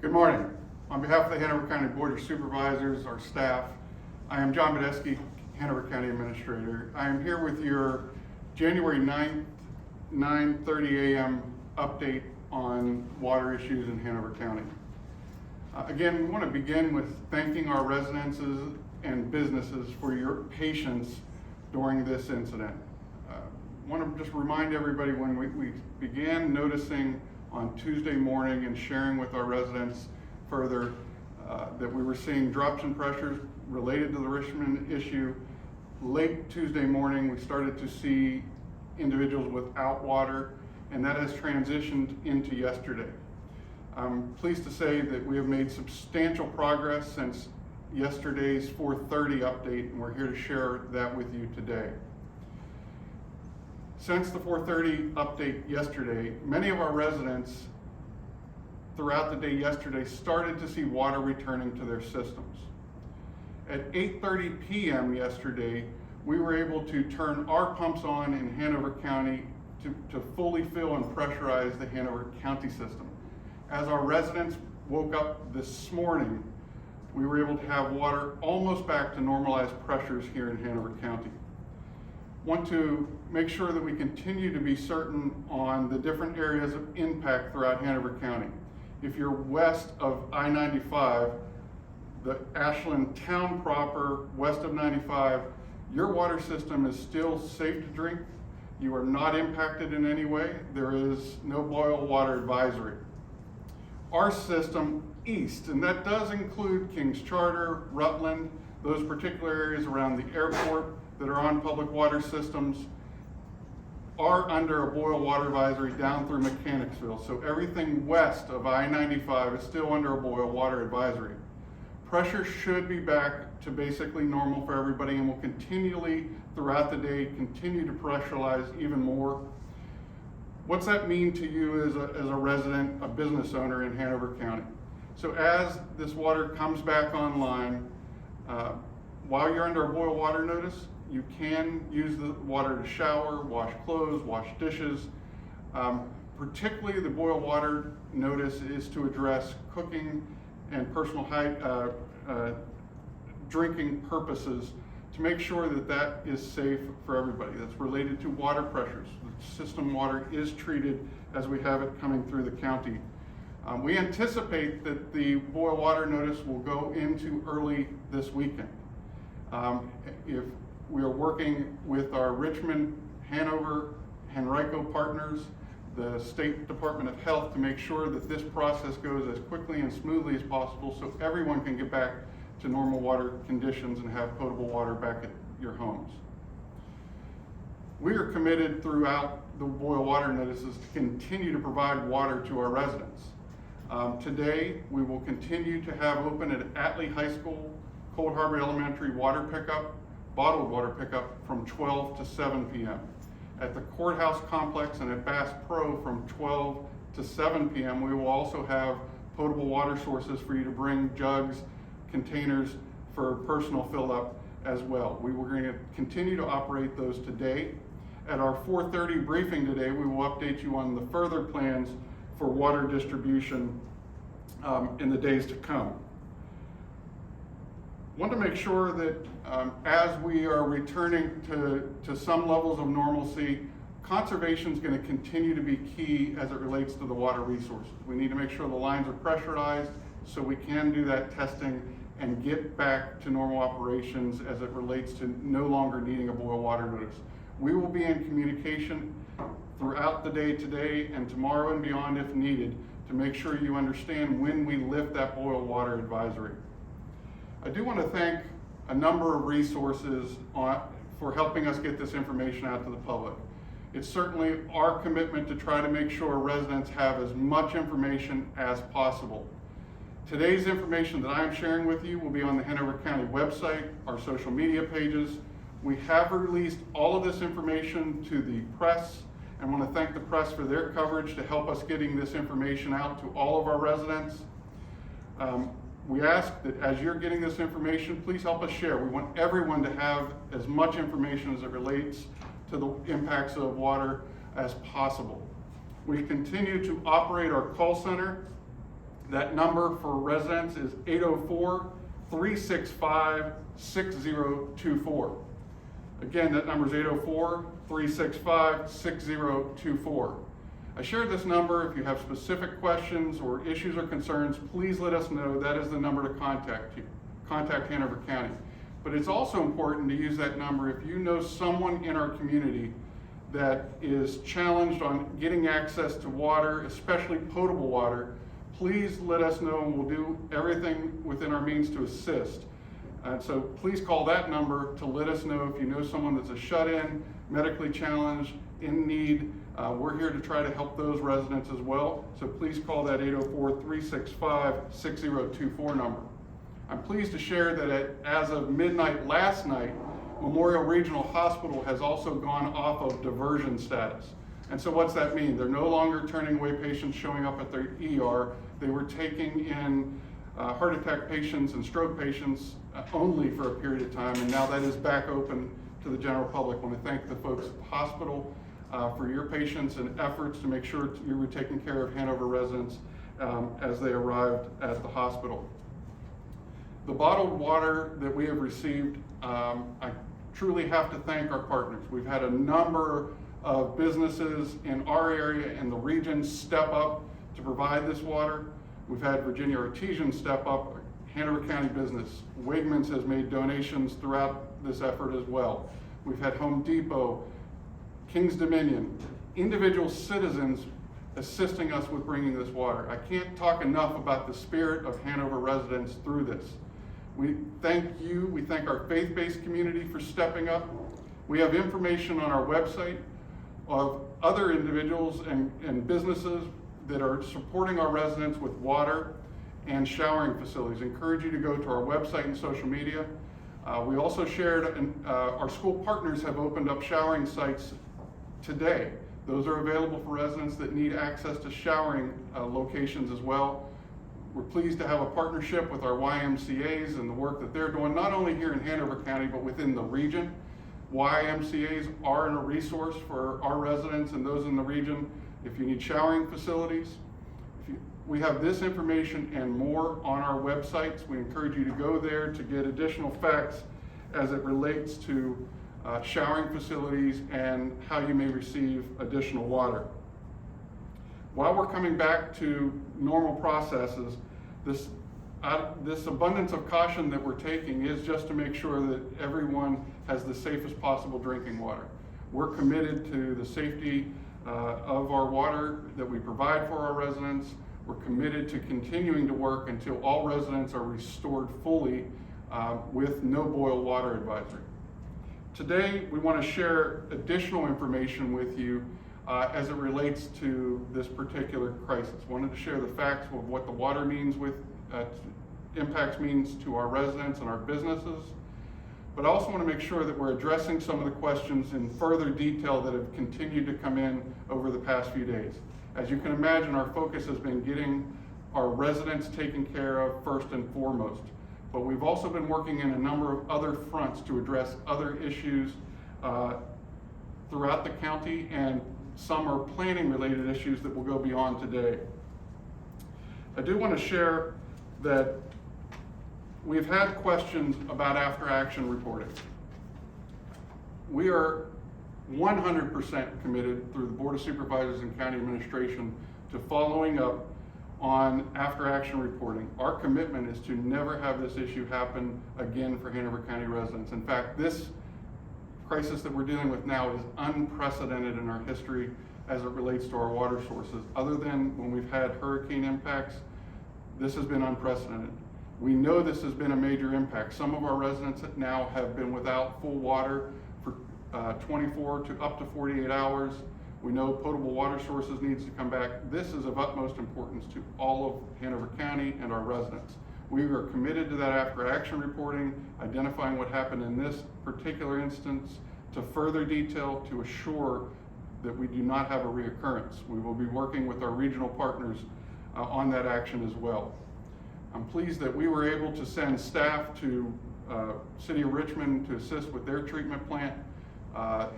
Good morning. On behalf of the Hanover County Board of Supervisors, our staff, I am John Budesky, Hanover County Administrator. I am here with your January 9th, 9:30 a.m. update on water issues in Hanover County. Again, we want to begin with thanking our residents and businesses for your patience during this incident. I want to just remind everybody when we began noticing on Tuesday morning and sharing with our residents further that we were seeing drops in pressures related to the Richmond issue. Late Tuesday morning, we started to see individuals without water, and that has transitioned into yesterday. I'm pleased to say that we have made substantial progress since yesterday's 4:30 update, and we're here to share that with you today. Since the 4:30 update yesterday, many of our residents throughout the day yesterday started to see water returning to their systems. At 8:30 p.m. yesterday, we were able to turn our pumps on in Hanover County to fully fill and pressurize the Hanover County system. As our residents woke up this morning, we were able to have water almost back to normalized pressures here in Hanover County. Want to make sure that we continue to be certain on the different areas of impact throughout Hanover County. If you're west of I-95, the Ashland town proper, west of 95, your water system is still safe to drink. You are not impacted in any way. There is no boil water advisory. Our system east, and that does include Kings Charter, Rutland, those particular areas around the airport that are on public water systems, are under a boil water advisory down through Mechanicsville. So everything west of I-95 is still under a boil water advisory. Pressure should be back to basically normal for everybody, and will continually throughout the day continue to pressurize even more. What's that mean to you as a resident, a business owner in Hanover County? So as this water comes back online, while you're under a boil water notice, you can use the water to shower, wash clothes, wash dishes. Particularly the boil water notice is to address cooking and personal drinking purposes to make sure that that is safe for everybody. That's related to water pressures. The system water is treated as we have it coming through the county. We anticipate that the boil water notice will go into early this weekend. If we are working with our Richmond, Hanover, Henrico partners, the State Department of Health, to make sure that this process goes as quickly and smoothly as possible so everyone can get back to normal water conditions and have potable water back at your homes. We are committed throughout the boil water notices to continue to provide water to our residents. Today, we will continue to have open at Atlee High School, Cold Harbor Elementary water pickup, bottled water pickup from 12 to 7 p.m. At the courthouse complex and at Bass Pro from 12 to 7 p.m. we will also have potable water sources for you to bring jugs, containers for personal fill up as well. We were going to continue to operate those today. At our 4:30 briefing today, we will update you on the further plans for water distribution in the days to come. Want to make sure that as we are returning to some levels of normalcy, conservation is going to continue to be key as it relates to the water resources. We need to make sure the lines are pressurized so we can do that testing and get back to normal operations as it relates to no longer needing a boil water notice. We will be in communication throughout the day today and tomorrow and beyond if needed to make sure you understand when we lift that boil water advisory. I do want to thank a number of resources for helping us get this information out to the public. It's certainly our commitment to try to make sure residents have as much information as possible. Today's information that I'm sharing with you will be on the Hanover County website, our social media pages. We have released all of this information to the press, and want to thank the press for their coverage to help us getting this information out to all of our residents. We ask that as you're getting this information, please help us share. We want everyone to have as much information as it relates to the impacts of water as possible. We continue to operate our call center That number for residents is 804-365-6024. Again, that number is 804-365-6024. I shared this number. If you have specific questions or issues or concerns, please let us know. That is the number to contact Hanover County. But it's also important to use that number if you know someone in our community that is challenged on getting access to water, especially potable water. Please let us know, and we'll do everything within our means to assist. And so please call that number to let us know if you know someone that's a shut-in, medically challenged, in need. We're here to try to help those residents as well. So please call that 804-365-6024 number. I'm pleased to share that as of midnight last night, Memorial Regional Hospital has also gone off of diversion status. And so what's that mean? They're no longer turning away patients showing up at their ER. They were taking in heart attack patients and stroke patients only for a period of time, and now that is back open to the general public. I want to thank the folks at the hospital for your patience and efforts to make sure you were taking care of Hanover residents as they arrived at the hospital. The bottled water that we have received, I truly have to thank our partners. We've had a number of businesses in our area and the region step up to provide this water. We've had Virginia Artesian step up, Hanover County business. Wegmans has made donations throughout this effort as well. We've had Home Depot, King's Dominion, individual citizens assisting us with bringing this water. I can't talk enough about the spirit of Hanover residents through this. We thank you, we thank our faith-based community for stepping up. We have information on our website of other individuals and businesses that are supporting our residents with water and showering facilities. I encourage you to go to our website and social media. We also shared, our school partners have opened up showering sites today. Those are available for residents that need access to showering locations as well. We're pleased to have a partnership with our YMCAs and the work that they're doing, not only here in Hanover County, but within the region. YMCAs are a resource for our residents and those in the region. If you need showering facilities, we have this information and more on our websites. We encourage you to go there to get additional facts as it relates to showering facilities and how you may receive additional water. While we're coming back to normal processes, this abundance of caution that we're taking is just to make sure that everyone has the safest possible drinking water. We're committed to the safety of our water that we provide for our residents. We're committed to continuing to work until all residents are restored fully with no boil water advisory. Today, we want to share additional information with you as it relates to this particular crisis. Wanted to share the facts of what the water means impacts means to our residents and our businesses, but I also want to make sure that we're addressing some of the questions in further detail that have continued to come in over the past few days. As you can imagine, our focus has been getting our residents taken care of first and foremost, but we've also been working in a number of other fronts to address other issues throughout the county, and some are planning related issues that will go beyond today. I do want to share that we've had questions about after action reporting. We are 100% committed through the Board of Supervisors and County Administration to following up on after action reporting. Our commitment is to never have this issue happen again for Hanover County residents. In fact, this crisis that we're dealing with now is unprecedented in our history as it relates to our water sources. Other than when we've had hurricane impacts, this has been unprecedented. We know this has been a major impact. Some of our residents now have been without full water for 24 to up to 48 hours. We know potable water sources needs to come back. This is of utmost importance to all of Hanover County and our residents. We are committed to that after action reporting, identifying what happened in this particular instance to further detail to assure that we do not have a reoccurrence. We will be working with our regional partners on that action as well. I'm pleased that we were able to send staff to City of Richmond to assist with their treatment plant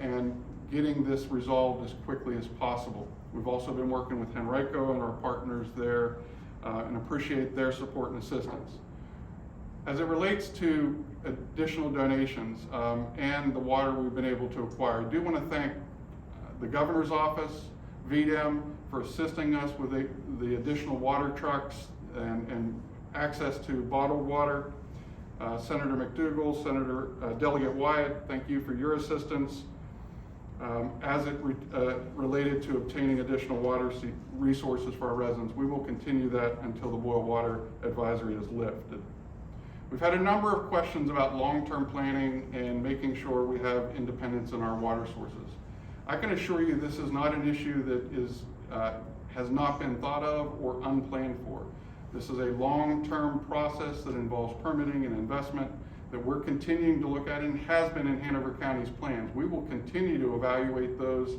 and getting this resolved as quickly as possible. We've also been working with Henrico and our partners there and appreciate their support and assistance. As it relates to additional donations and the water we've been able to acquire, I do want to thank the Governor's Office, VDEM, for assisting us with the additional water trucks and access to bottled water. Senator McDougall, Senator Delegate Wyatt, thank you for your assistance as it related to obtaining additional water resources for our residents. We will continue that until the boil water advisory is lifted. We've had a number of questions about long-term planning and making sure we have independence in our water sources. I can assure you this is not an issue that has not been thought of or unplanned for. This is a long-term process that involves permitting and investment that we're continuing to look at and has been in Hanover County's plans. We will continue to evaluate those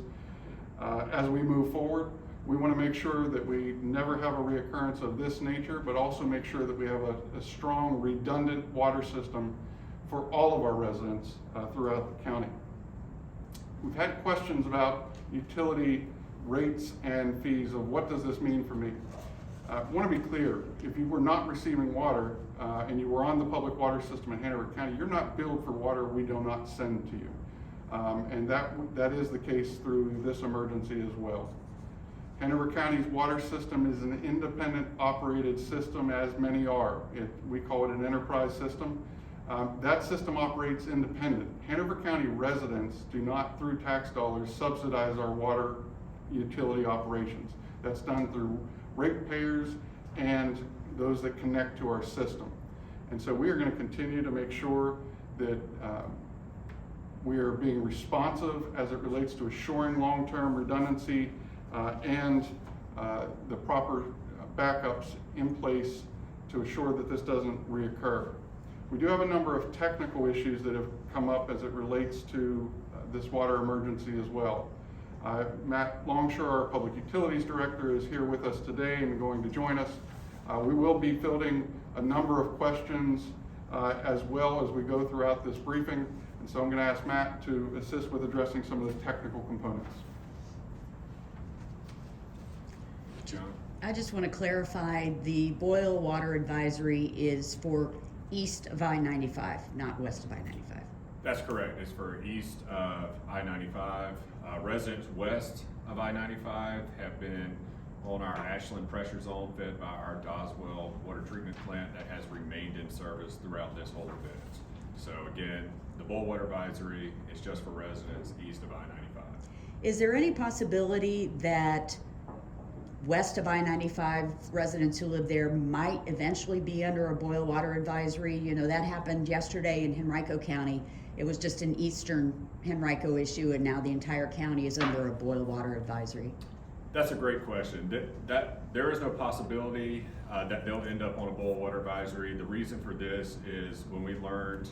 as we move forward. We want to make sure that we never have a reoccurrence of this nature, but also make sure that we have a strong, redundant water system for all of our residents throughout the county. We've had questions about utility rates and fees of what does this mean for me. I want to be clear, if you were not receiving water and you were on the public water system in Hanover County, you're not billed for water we do not send to you. And that is the case through this emergency as well. Hanover County's water system is an independent operated system, as many are. We call it an enterprise system. That system operates independent. Hanover County residents do not, through tax dollars, subsidize our water utility operations. That's done through ratepayers and those that connect to our system. And so we are going to continue to make sure that we are being responsive as it relates to assuring long-term redundancy and the proper backups in place to assure that this doesn't reoccur. We do have a number of technical issues that have come up as it relates to this water emergency as well. Matt Longshore, our Public Utilities Director, is here with us today and going to join us. We will be fielding a number of questions as well as we go throughout this briefing. And so I'm going to ask Matt to assist with addressing some of the technical components. John? I just want to clarify, the boil water advisory is for east of I-95, not west of I-95. That's correct. It's for east of I-95. Residents west of I-95 have been on our Ashland pressure zone fed by our Doswell water treatment plant that has remained in service throughout this whole event. So again, the boil water advisory is just for residents east of I-95. Is there any possibility that west of I-95 residents who live there might eventually be under a boil water advisory? You know, that happened yesterday in Henrico County. It was just an eastern Henrico issue, and now the entire county is under a boil water advisory. That's a great question. There is no possibility that they'll end up on a boil water advisory. The reason for this is when we learned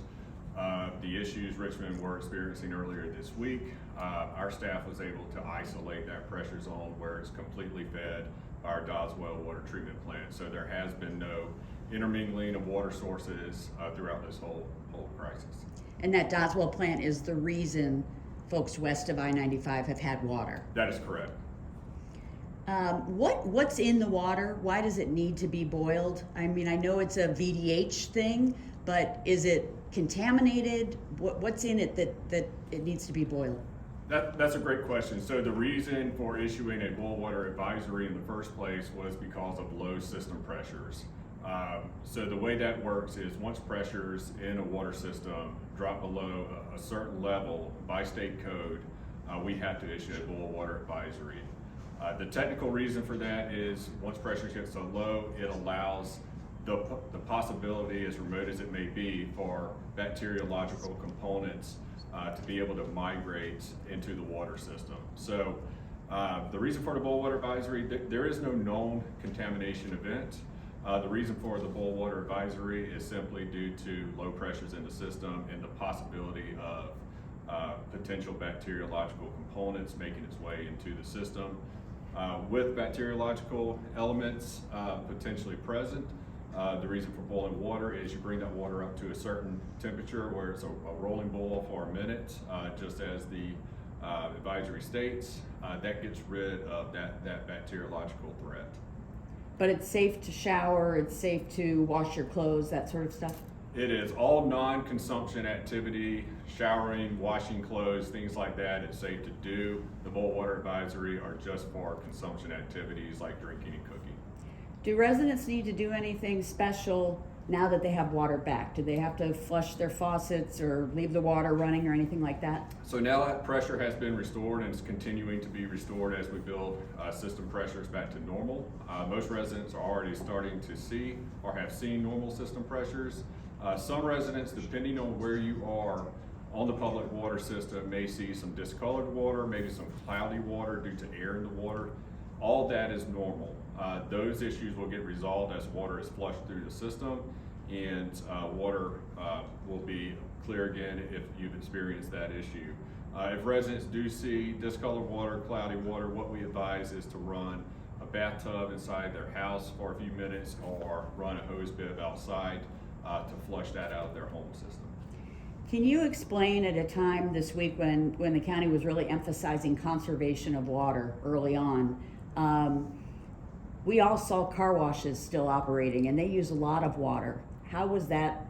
the issues Richmond were experiencing earlier this week, our staff was able to isolate that pressure zone where it's completely fed by our Doswell water treatment plant. So there has been no intermingling of water sources throughout this whole crisis. And that Doswell plant is the reason folks west of I-95 have had water. That is correct. What's in the water? Why does it need to be boiled? I mean, I know it's a VDH thing, but is it contaminated? What's in it that it needs to be boiled? That's a great question. So the reason for issuing a boil water advisory in the first place was because of low system pressures. So the way that works is once pressures in a water system drop below a certain level by state code, we have to issue a boil water advisory. The technical reason for that is once pressures get so low, it allows the possibility, as remote as it may be, for bacteriological components to be able to migrate into the water system. So the reason for the boil water advisory, there is no known contamination event. The reason for the boil water advisory is simply due to low pressures in the system and the possibility of potential bacteriological components making its way into the system. With bacteriological elements potentially present, the reason for boiling water is you bring that water up to a certain temperature where it's a rolling boil for a minute, just as the advisory states. That gets rid of that bacteriological threat. But it's safe to shower, it's safe to wash your clothes, that sort of stuff? It is all non-consumption activity, showering, washing clothes, things like that. It's safe to do. The boil water advisory are just for consumption activities like drinking and cooking. Do residents need to do anything special now that they have water back? Do they have to flush their faucets or leave the water running or anything like that? So now that pressure has been restored and is continuing to be restored as we build system pressures back to normal. Most residents are already starting to see or have seen normal system pressures. Some residents, depending on where you are on the public water system, may see some discolored water, maybe some cloudy water due to air in the water. All that is normal. Those issues will get resolved as water is flushed through the system, and water will be clear again if you've experienced that issue. If residents do see discolored water, cloudy water, what we advise is to run a bathtub inside their house for a few minutes or run a hose bib outside to flush that out of their home system. Can you explain at a time this week when the county was really emphasizing conservation of water early on, we all saw car washes still operating and they use a lot of water. How was that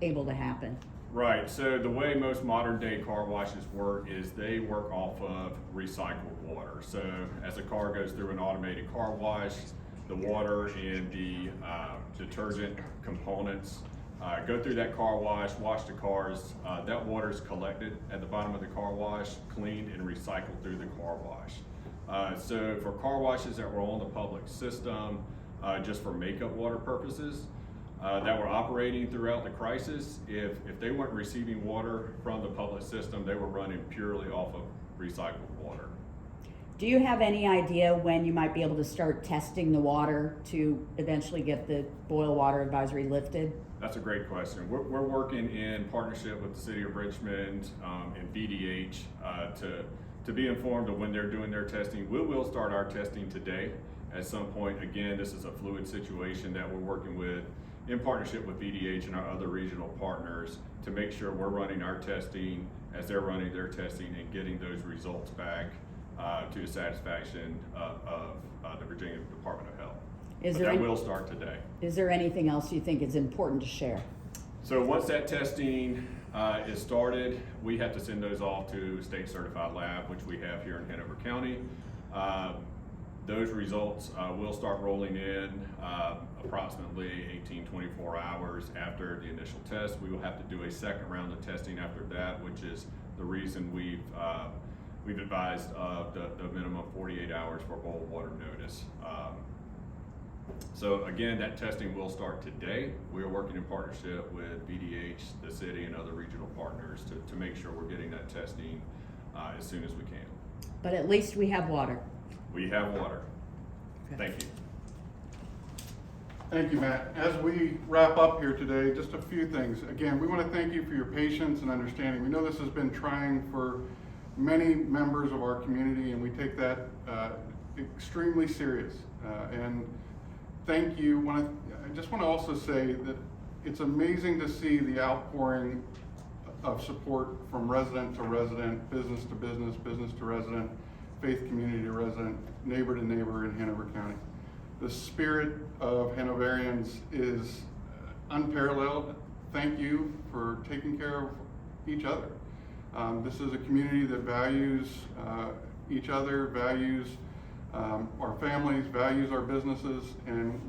able to happen? Right, so the way most modern day car washes work is they work off of recycled water. So as a car goes through an automated car wash, the water and the detergent components go through that car wash the cars. That water is collected at the bottom of the car wash, cleaned and recycled through the car wash. So for car washes that were on the public system, just for makeup water purposes, that were operating throughout the crisis, if they weren't receiving water from the public system, they were running purely off of recycled water. Do you have any idea when you might be able to start testing the water to eventually get the boil water advisory lifted? That's a great question. We're working in partnership with the City of Richmond and VDH to be informed of when they're doing their testing. We will start our testing today at some point. Again, this is a fluid situation that we're working with in partnership with VDH and our other regional partners to make sure we're running our testing as they're running their testing and getting those results back to the satisfaction of the Virginia Department of Health. That will start today. Is there anything else you think is important to share? So once that testing is started, we have to send those off to a state certified lab, which we have here in Hanover County. Those results will start rolling in approximately 18-24 hours after the initial test. We will have to do a second round of testing after that, which is the reason we've advised of the minimum 48 hours for boil water notice. So again, that testing will start today. We are working in partnership with VDH, the city, and other regional partners to make sure we're getting that testing as soon as we can. But at least we have water. We have water. Okay. Thank you. Thank you, Matt. As we wrap up here today, just a few things. Again, we want to thank you for your patience and understanding. We know this has been trying for many members of our community, and we take that extremely serious. And thank you. I just want to also say that it's amazing to see the outpouring of support from resident to resident, business to business, business to resident, faith community to resident, neighbor to neighbor in Hanover County. The spirit of Hanoverians is unparalleled. Thank you for taking care of each other. This is a community that values each other, values our families, values our businesses, and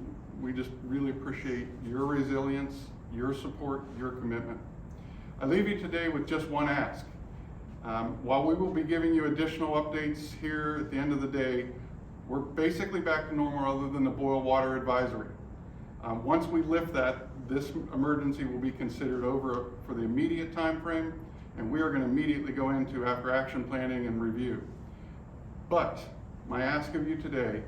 we just really appreciate your resilience, your support, your commitment. I leave you today with just one ask. While we will be giving you additional updates here at the end of the day, we're basically back to normal other than the boil water advisory. Once we lift that, this emergency will be considered over for the immediate time frame, and we are going to immediately go into after action planning and review. But my ask of you today,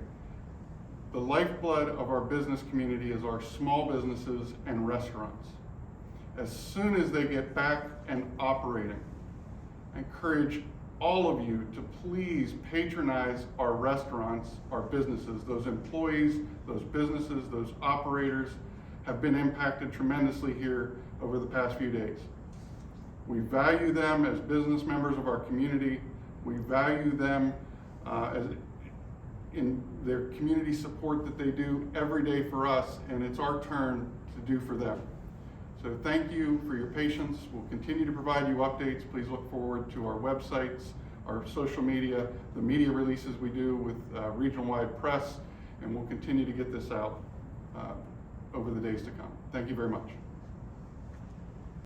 the lifeblood of our business community is our small businesses and restaurants. As soon as they get back and operating, I encourage all of you to please patronize our restaurants, our businesses. Those employees, those businesses, those operators have been impacted tremendously here over the past few days. We value them as business members of our community. We value them in their community support that they do every day for us, and it's our turn to do for them. So thank you for your patience. We'll continue to provide you updates. Please look forward to our websites, our social media, the media releases we do with regional-wide press, and we'll continue to get this out over the days to come. Thank you very much.